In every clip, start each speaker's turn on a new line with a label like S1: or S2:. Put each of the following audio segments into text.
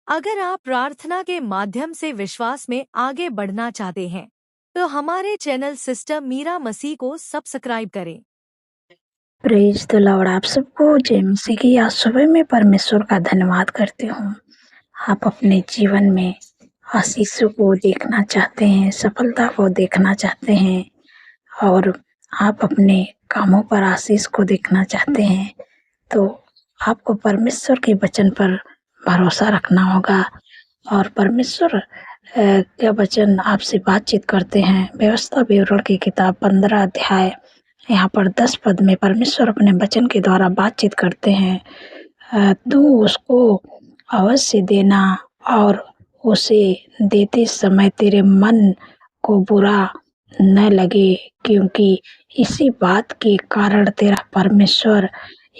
S1: अगर आप प्रार्थना के माध्यम से विश्वास में आगे बढ़ना चाहते हैं तो हमारे चैनल सिस्टर मीरा मसीह को सब्सक्राइब करें।
S2: Praise the Lord. आप सबको जय मसीह की। आज सुबह में परमेश्वर का धन्यवाद करती हूँ। आप अपने जीवन में आशीषों को देखना चाहते हैं, सफलता को देखना चाहते हैं और आप अपने कामों पर आशीष को देखना चाहते हैं तो आपको परमेश्वर के वचन पर भरोसा रखना होगा। और परमेश्वर का वचन आपसे बातचीत करते हैं। व्यवस्था विवरण की किताब 15 अध्याय यहाँ पर 10 पद में परमेश्वर अपने वचन के द्वारा बातचीत करते हैं। तू उसको अवश्य देना और उसे देते समय तेरे मन को बुरा न लगे, क्योंकि इसी बात के कारण तेरा परमेश्वर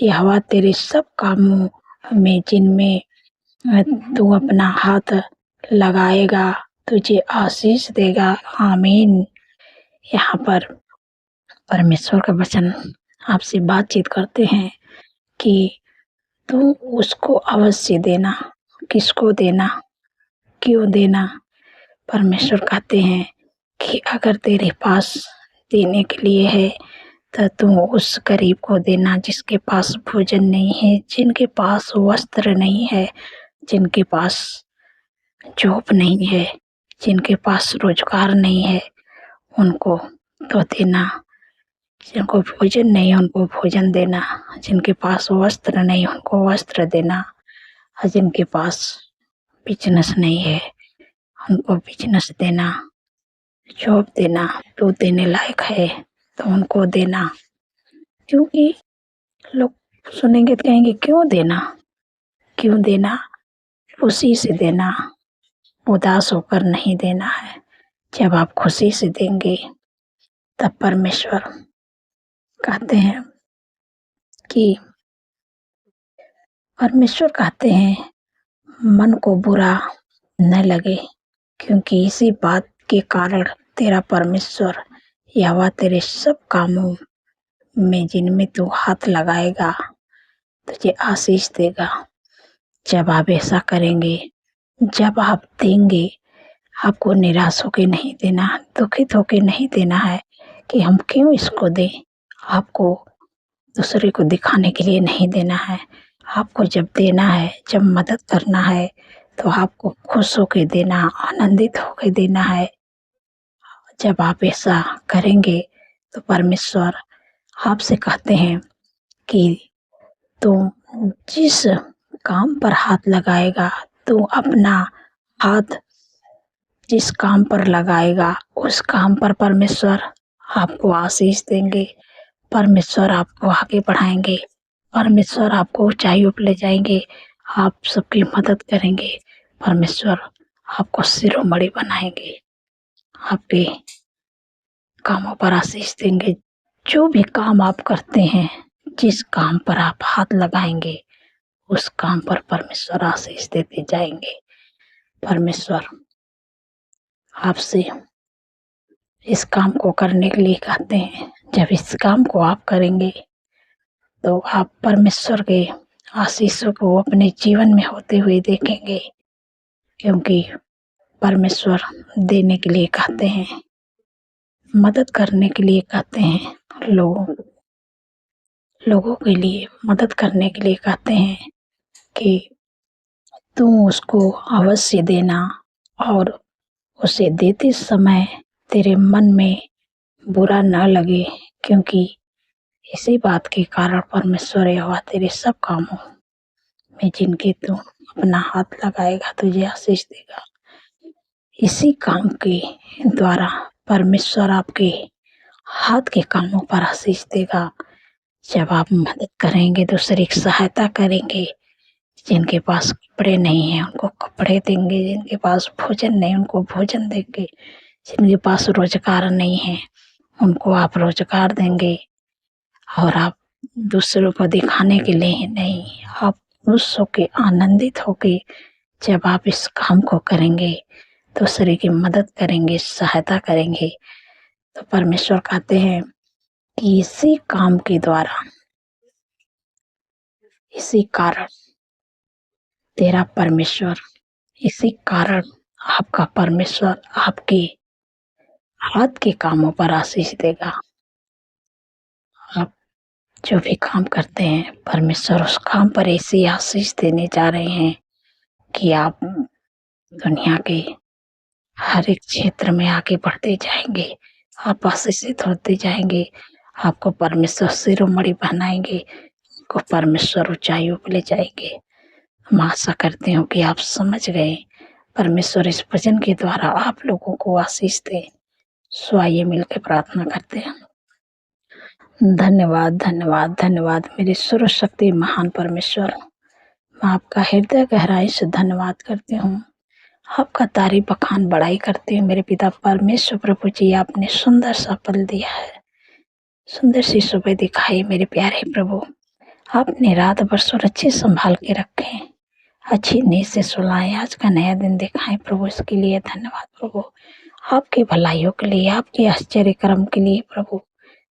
S2: यहोवा तेरे सब कामों में जिनमें तू अपना हाथ लगाएगा तुझे आशीष देगा। आमीन। यहाँ पर परमेश्वर का वचन आपसे बातचीत करते हैं कि तू उसको अवश्य देना। किसको देना, क्यों देना? परमेश्वर कहते हैं कि अगर तेरे पास देने के लिए है तो तू उस गरीब को देना जिसके पास भोजन नहीं है, जिनके पास वस्त्र नहीं है, जिनके पास जॉब नहीं है, जिनके पास रोजगार नहीं है, उनको तो देना। जिनको भोजन नहीं उनको भोजन देना, जिनके पास वस्त्र नहीं उनको वस्त्र देना, और जिनके पास बिजनेस नहीं है उनको बिजनेस देना, जॉब देना। तो देने लायक है तो उनको देना। क्योंकि लोग सुनेंगे तो कहेंगे क्यों देना, क्यों देना? खुशी से देना, उदास होकर नहीं देना है। जब आप खुशी से देंगे तब परमेश्वर कहते हैं कि परमेश्वर कहते हैं मन को बुरा न लगे, क्योंकि इसी बात के कारण तेरा परमेश्वर यहोवा तेरे सब कामों में जिनमें तू हाथ लगाएगा तुझे आशीष देगा। जब आप ऐसा करेंगे, जब आप देंगे, आपको निराश होके नहीं देना, दुखित होके नहीं देना है कि हम क्यों इसको दें। आपको दूसरे को दिखाने के लिए नहीं देना है। आपको जब देना है, जब मदद करना है तो आपको खुश होके देना, आनंदित होके देना है। जब आप ऐसा करेंगे तो परमेश्वर आपसे कहते हैं कि तुम जिस काम पर हाथ लगाएगा, तू अपना हाथ जिस काम पर लगाएगा उस काम पर परमेश्वर आपको आशीष देंगे। परमेश्वर आपको आगे बढ़ाएंगे, परमेश्वर आपको ऊंचाइयों पर ले जाएंगे, आप सबकी मदद करेंगे। परमेश्वर आपको शिरोमणि बनाएंगे, आपके कामों पर आशीष देंगे। जो भी काम आप करते हैं, जिस काम पर आप हाथ लगाएंगे उस काम पर परमेश्वर आशीष देते जाएंगे। परमेश्वर आपसे इस काम को करने के लिए कहते हैं। जब इस काम को आप करेंगे तो आप परमेश्वर के आशीषों को अपने जीवन में होते हुए देखेंगे, क्योंकि परमेश्वर देने के लिए कहते हैं, मदद करने के लिए कहते हैं, लोगों के लिए मदद करने के लिए कहते हैं कि तू उसको अवश्य देना और उसे देते समय तेरे मन में बुरा न लगे, क्योंकि इसी बात के कारण परमेश्वर यहोवा तेरे सब कामों में जिनके तू अपना हाथ लगाएगा तुझे आशीष देगा। इसी काम के द्वारा परमेश्वर आपके हाथ के कामों पर आशीष देगा। जब आप मदद करेंगे, दूसरे की सहायता करेंगे, जिनके पास कपड़े नहीं हैं उनको कपड़े देंगे, जिनके पास भोजन नहीं उनको भोजन देंगे, जिनके पास रोजगार नहीं है उनको आप रोजगार देंगे। और आप दूसरों को दिखाने के लिए नहीं, आप खुश होके आनंदित होके जब आप इस काम को करेंगे, दूसरे की मदद करेंगे, सहायता करेंगे, तो परमेश्वर कहते हैं कि इसी काम के द्वारा, इसी कारण तेरा परमेश्वर इसी कारण आपका परमेश्वर आपके हाथ के कामों पर आशीष देगा। आप जो भी काम करते हैं, परमेश्वर उस काम पर ऐसी आशीष देने जा रहे हैं कि आप दुनिया के हर एक क्षेत्र में आगे बढ़ते जाएंगे। आप आशीषित होते जाएंगे। आपको परमेश्वर शिरोमणि पहनाएंगे। आपको परमेश्वर ऊंचाइयों पर ले जाएंगे। मैं आशा करती हूँ कि आप समझ गए। परमेश्वर इस भजन के द्वारा आप लोगों को आशीष दे। सो आइए मिलकर प्रार्थना करते हैं। धन्यवाद, धन्यवाद, धन्यवाद मेरे सर्वशक्ति महान परमेश्वर। मैं आपका हृदय गहराई से धन्यवाद करती हूँ। आपका तारीफ बखान बड़ाई करती हूँ मेरे पिता परमेश्वर प्रभु जी। आपने सुंदर सा पल दिया है, सुंदर सी सुबह दिखाई मेरे प्यारे प्रभु। आपने रात भर सुरक्षित संभाल के रखे, अच्छी नींद से सुलाए, आज का नया दिन दिखाए प्रभु। इसके लिए धन्यवाद प्रभु। आपकी भलाइयों के लिए, आपके आश्चर्य कर्म के लिए प्रभु।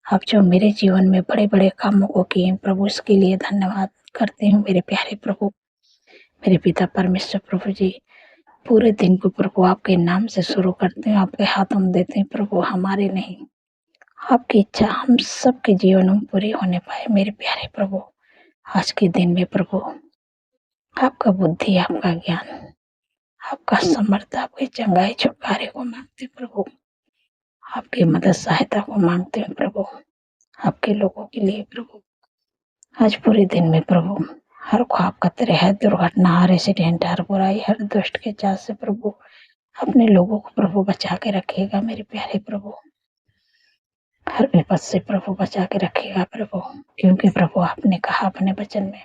S2: आप जो मेरे जीवन में बड़े बड़े कामों को किए प्रभु, इसके लिए धन्यवाद करती हूँ मेरे प्यारे प्रभु। मेरे पिता परमेश्वर प्रभु जी, पूरे दिन को प्रभु आपके नाम से शुरू करते हैं, आपके हाथों में देते हैं प्रभु। हमारे नहीं, आपकी इच्छा हम सबके जीवन में पूरी होने पाए मेरे प्यारे प्रभु। आज के दिन में प्रभु आपका बुद्धि, आपका ज्ञान, आपका समर्थ, आपके चंगाई छुटकारे को मांगते प्रभु। आपकी मदद सहायता को मांगते हैं प्रभु। आपके लोगों के लिए प्रभु आज पूरे दिन में प्रभु हर ख्वाब खतरे, हर दुर्घटना, हर एक्सीडेंट, हर बुराई, हर दुष्ट के चाल से प्रभु अपने लोगों को प्रभु बचा के रखिएगा मेरे प्यारे प्रभु। हर विपद से प्रभु बचा के रखिएगा प्रभु, क्योंकि प्रभु आपने कहा अपने वचन में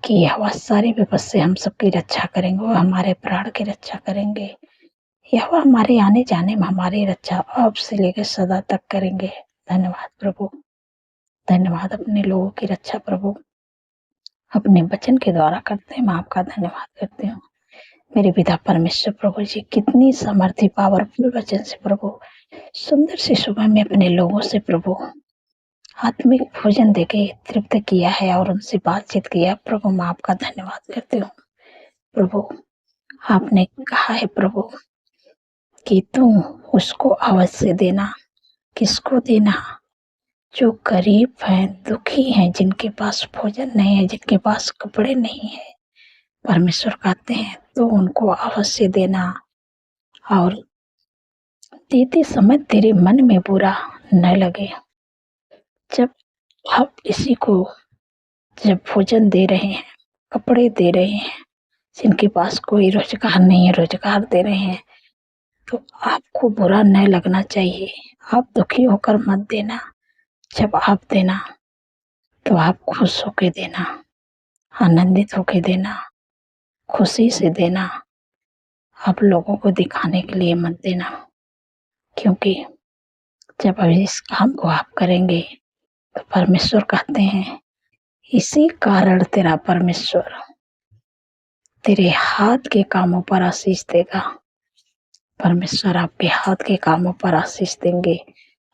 S2: कि यह सारी विपद से हम सबकी रक्षा करेंगे, वो हमारे प्राण की रक्षा करेंगे। यह हमारे आने जाने में हमारी रक्षा अब से लेकर सदा तक करेंगे। धन्यवाद प्रभु, धन्यवाद अपने लोगों की रक्षा प्रभु अपने वचन के द्वारा करते हैं। मैं आपका धन्यवाद करती हूँ मेरे पिता परमेश्वर प्रभु जी। कितनी सामर्थ्य पावरफुल वचन से प्रभु सुंदर सी सुबह में अपने लोगों से प्रभु आत्मिक भोजन देके तृप्त किया है और उनसे बातचीत किया प्रभु। मैं आपका धन्यवाद करती हूँ प्रभु। आपने कहा है प्रभु कि तुम उसको अवश्य देना। किसको देना? जो गरीब हैं, दुखी हैं, जिनके पास भोजन नहीं है, जिनके पास कपड़े नहीं है। परमेश्वर कहते हैं तो उनको अवश्य देना, और देते समय तेरे मन में बुरा न लगे। जब आप किसी को जब भोजन दे रहे हैं, कपड़े दे रहे हैं, जिनके पास कोई रोजगार नहीं है, रोजगार दे रहे हैं, तो आपको बुरा न लगना चाहिए। आप दुखी होकर मत देना। जब आप देना तो आप खुश होके देना, आनंदित होके देना, खुशी से देना। आप लोगों को दिखाने के लिए मत देना, क्योंकि जब अभी इस काम को आप करेंगे तो परमेश्वर कहते हैं इसी कारण तेरा परमेश्वर तेरे हाथ के कामों पर आशीष देगा। परमेश्वर आपके हाथ के कामों पर आशीष देंगे,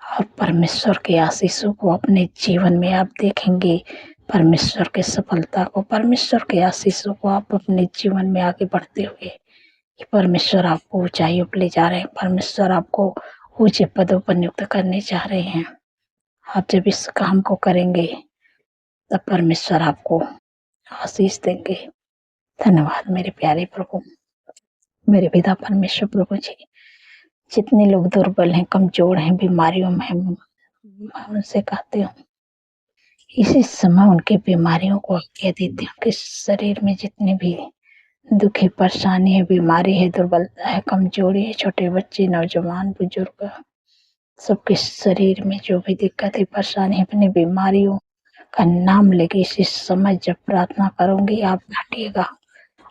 S2: और परमेश्वर के आशीषों को अपने जीवन में आप देखेंगे। परमेश्वर के सफलता को, परमेश्वर के आशीषों को आप अपने जीवन में आगे बढ़ते हुए, परमेश्वर आपको ऊंचाइयों पर ले जा रहे हैं। परमेश्वर आपको ऊंचे पदों पर नियुक्त करने जा रहे हैं। आप जब इस काम को करेंगे तब परमेश्वर आपको आशीष देंगे। धन्यवाद मेरे प्यारे प्रभु, मेरे पिता परमेश्वर प्रभु जी। जितने लोग दुर्बल हैं, कमजोर हैं, बीमारियों में हैं, मैं उनसे कहती हूँ इसी समय उनकी बीमारियों को कह देती हूँ कि शरीर में जितने भी दुखी, परेशानी है, बीमारी है, दुर्बलता है, कमजोरी है, छोटे बच्चे, नौजवान, बुजुर्ग, सबके शरीर में जो भी दिक्कत है, परेशानी है, अपनी बीमारियों का नाम लेके इसी समय जब प्रार्थना करूंगी आप घटिएगा।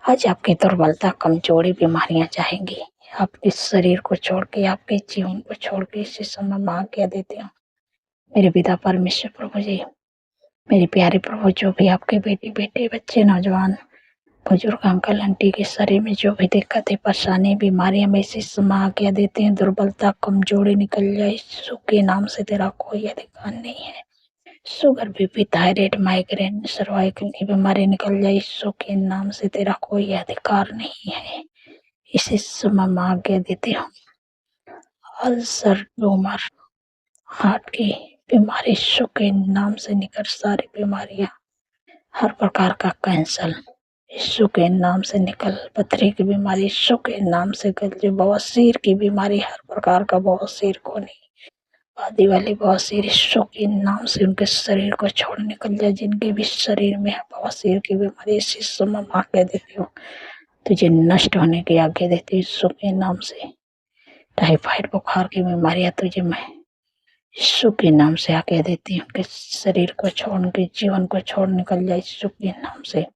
S2: आज आपकी दुर्बलता, कमजोरी, बीमारियां जाएंगी। आपके शरीर को छोड़ के, आपके जीवन को छोड़ के इसी समय मां कह देती हूँ मेरे पिता परमेश्वर प्रभु जी। मेरे प्यारे प्रभु, जो भी आपके बेटी, बेटे, बच्चे, नौजवान, बुजुर्ग, अंकल, आंटी के शरीर में जो भी दिक्कत है, परेशानी, बीमारियां में इसी समय आज्ञा देते हैं, दुर्बलता, कमजोरी निकल जाए। यीशु के नाम से तेरा कोई अधिकार नहीं है। Sugar, BP, thyroid, migraine, cervical की बीमारी निकल जाए। यीशु के नाम से तेरा कोई अधिकार नहीं है। इसी समय मैं आज्ञा देती हूँ, अल्सर, ट्यूमर, हार्ट की बीमारी यीशु के नाम से निकल, सारी बीमारियां, हर प्रकार का कैंसर यीशु के नाम से निकल, पथरी की बीमारी यीशु के नाम से निकल, जो बवासीर की बीमारी, हर प्रकार का बवासीर को नहीं, आदि वाली बवासीर यीशु के नाम से उनके शरीर को छोड़ निकल जाए। जिनके भी शरीर में है बवासीर की बीमारी, इसी समय मैं आज्ञा देती हूँ, तुझे नष्ट होने की आज्ञा देती हूँ यीशु के नाम से। टाइफाइड बुखार की बीमारियां तुझे मैं यीशु के नाम से आज्ञा देती हूँ कि शरीर को छोड़, उनके जीवन को छोड़ निकल जाए यीशु के नाम से।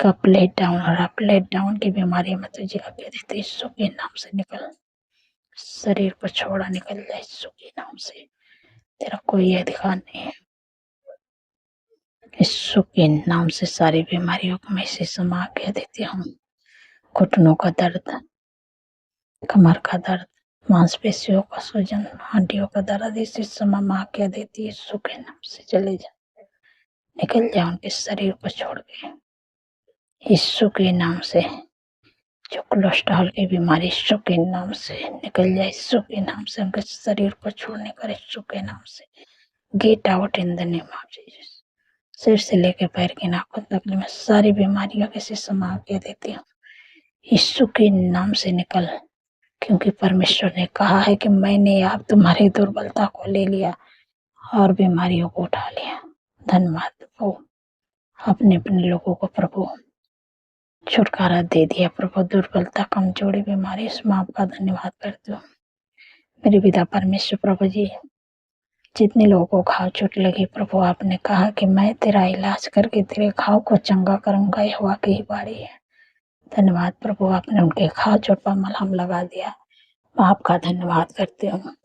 S2: प्लेट डाउन और प्लेट डाउन की बीमारी में तुझे आज्ञा देती हूँ यीशु के नाम से निकल, शरीर को छोड़ा निकल जाए यीशु के नाम से। तेरा कोई अधिकार नहीं है। यीशु के नाम से सारी बीमारियों को मैं इसी समय आज्ञा देती हूँ। घुटनों का दर्द, कमर का दर्द, मांसपेशियों का सूजन, हड्डियों का दर्द, इसी समय मैं आज्ञा देती हूँ यीशु के नाम से चले जा, निकल जाए उनके शरीर को छोड़ के यीशु के नाम से। जो कोलेस्ट्रॉल की बीमारी यीशु के नाम से निकल जाए, यीशु के नाम से उनके शरीर को छोड़ने का यीशु के नाम से। Get out in the name of Jesus. सिर से लेकर पैर के नाखून तक मैं सारी बीमारियों के समय आज्ञा देती हूँ, यीशु के नाम से निकल, क्योंकि परमेश्वर ने कहा है कि मैंने आप तुम्हारी दुर्बलता को ले लिया और बीमारियों को उठा लिया। धन्यवाद प्रभु, अपने अपने लोगों को प्रभु छुटकारा दे दिया प्रभु, दुर्बलता, कमजोरी, बीमारी, इसमें आपका धन्यवाद करती हूँ मेरे पिता परमेश्वर। प्रभु जी, जितने लोगों को घाव चोट लगी प्रभु, आपने कहा कि मैं तेरा इलाज करके तेरे घाव को चंगा करूंगा, यह वाकई ही बारी है। धन्यवाद प्रभु, आपने उनके घाव चोट पर मलहम लगा दिया, मैं आपका धन्यवाद करती हूँ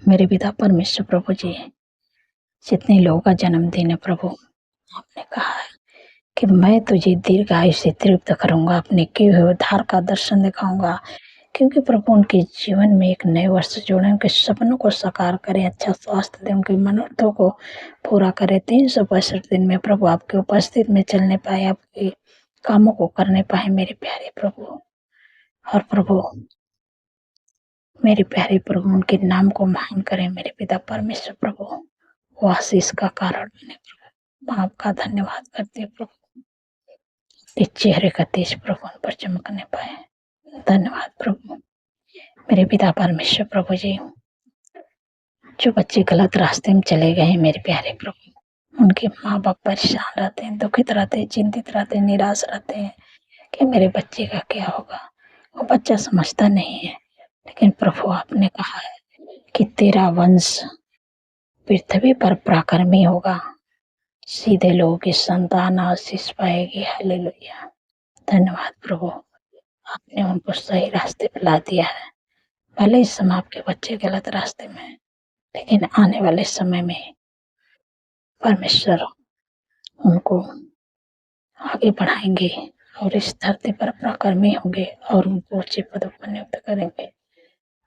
S2: मेरे पिता परमेश्वर। प्रभु जी, जितने लोगों का जन्मदिन है प्रभु, आपने कहा है कि मैं तुझे दीर्घायु से तृप्त करूंगा, अपने किए हुए उद्धार का दर्शन दिखाऊंगा, क्योंकि प्रभु उनके जीवन में एक नए वर्ष जोड़े, उनके सपनों को साकार करे, अच्छा स्वास्थ्य दे, उनके मनोरथों को पूरा करे। 365 दिन में प्रभु आपके उपस्थित में चलने पाए, आपके कामों को करने पाए मेरे प्यारे प्रभु। और प्रभु मेरे प्यारे प्रभु, उनके नाम को महान करें मेरे पिता परमेश्वर। प्रभु वो आशीष का कारण बने प्रभु, मैं आपका धन्यवाद करती हूँ प्रभु, इस चेहरे का तेज प्रभु उन पर चमकने पाए। धन्यवाद प्रभु मेरे पिता परमेश्वर। प्रभु जी, जो बच्चे गलत रास्ते में चले गए हैं मेरे प्यारे प्रभु, उनके माँ बाप परेशान रहते हैं, दुखित रहते हैं, चिंतित रहते हैं, निराश रहते हैं कि मेरे बच्चे का क्या होगा। वो बच्चा समझता नहीं है, लेकिन प्रभु आपने कहा है कि तेरा वंश पृथ्वी पर पराक्रमी होगा, सीधे लोगों की संतान आशीष पाएगी। हालेलुया। धन्यवाद प्रभु, आपने उनको सही रास्ते पे ला दिया है। भले इस समय आपके बच्चे गलत रास्ते में, लेकिन आने वाले समय में परमेश्वर उनको आगे बढ़ाएंगे और इस धरती पर पराक्रमी होंगे और उनको ऊंचे पदों पर नियुक्त करेंगे।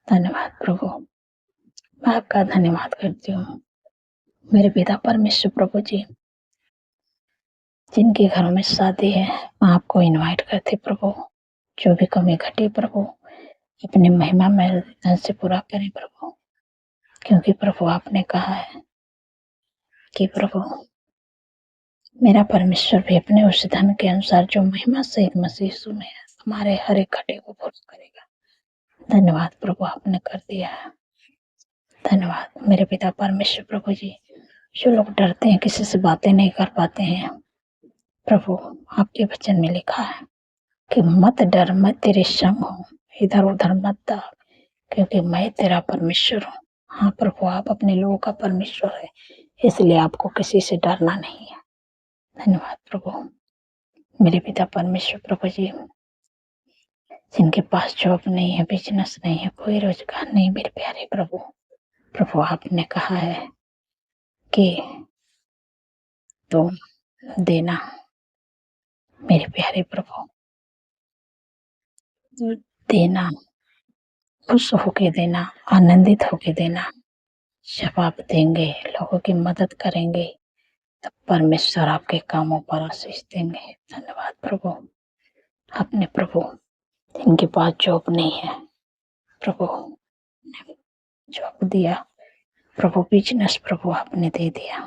S2: धन्यवाद प्रभु, मैं आपका धन्यवाद करती हूँ मेरे पिता परमेश्वर। प्रभु जी, जिनके घरों में शादी है मैं आपको इनवाइट करती प्रभु, जो भी कमी घटी प्रभु अपनी महिमा में धन से पूरा करें प्रभु, क्योंकि प्रभु आपने कहा है कि प्रभु मेरा परमेश्वर भी अपने उस धन के अनुसार जो महिमा सहित मसीह यीशु में है हमारे हर एक घटे को पूरा करेगा। धन्यवाद प्रभु, आपने कर दिया है। धन्यवाद मेरे पिता परमेश्वर। प्रभु जी, जो लोग डरते हैं, किसी से बातें नहीं कर पाते हैं प्रभु, आपके वचन में लिखा है कि मत डर, मैं तेरे संग हूँ, इधर उधर मत दौड़, क्योंकि मैं तेरा परमेश्वर हूँ। हाँ प्रभु, आप अपने लोगों का परमेश्वर है, इसलिए आपको किसी से डरना नहीं है। धन्यवाद प्रभु मेरे पिता परमेश्वर। प्रभु जी, जिनके पास जॉब नहीं है, बिजनेस नहीं है, कोई रोजगार नहीं मेरे प्यारे प्रभु, प्रभु आपने कहा है कि तुम देना मेरे प्यारे प्रभु, देना, खुश होके देना, आनंदित होके देना। जब आप देंगे, लोगों की मदद करेंगे, तब परमेश्वर आपके कामों पर आशीष देंगे। धन्यवाद प्रभु, आपने प्रभु जिनके पास जॉब नहीं है प्रभु जॉब दिया, प्रभु बिजनेस प्रभु आपने दे दिया,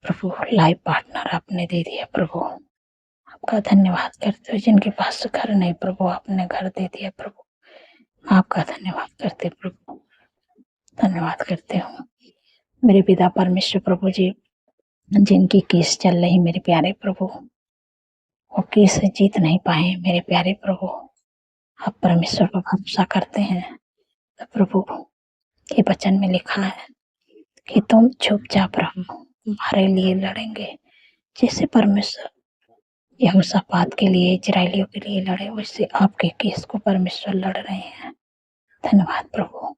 S2: प्रभु लाइफ पार्टनर आपने दे दिया, प्रभु आपका धन्यवाद करते हो। जिनके पास घर नहीं प्रभु आपने घर दे दिया, प्रभु आपका धन्यवाद करते प्रभु, धन्यवाद करते हो मेरे पिता परमेश्वर प्रभु जी। जिनकी केस चल रही मेरे प्यारे प्रभु, वो केस जीत नहीं पाए मेरे प्यारे प्रभु, आप परमेश्वर पर भरोसा करते हैं तो प्रभु के वचन में लिखा है कि तुम चुपचाप रहो, तुम्हारे लिए लड़ेंगे। जैसे परमेश्वर यहोशापात के लिए, इजरायलियों के लिए लड़े, वैसे आपके केस को परमेश्वर लड़ रहे हैं। धन्यवाद प्रभु।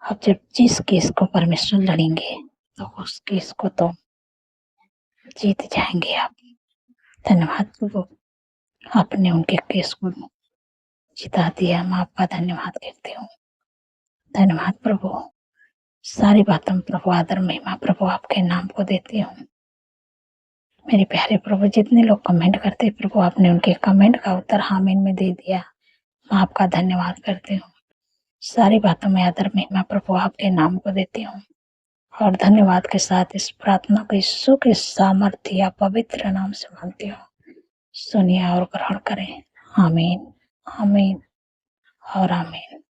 S2: आप जब जिस केस को परमेश्वर लड़ेंगे तो उस केस को तो जीत जाएंगे आप। धन्यवाद प्रभु, आपने उनके केस को जिता दिया, मैं आपका धन्यवाद करती हूँ। धन्यवाद प्रभु, सारी बातों में प्रभु आदर महिमा प्रभु आपके नाम को देती हूँ। मेरे प्यारे प्रभु, जितने लोग कमेंट करते प्रभु आपने उनके कमेंट का उत्तर आमीन में दे दिया, मैं आपका धन्यवाद करती हूँ। सारी बातों में आदर महिमा प्रभु आपके नाम को देती हूँ और धन्यवाद के साथ इस प्रार्थना को यीशु के सामर्थ्य या पवित्र नाम से मांगती हूँ। सुनिए और ग्रहण करें। आमीन, आमीन और आमीन।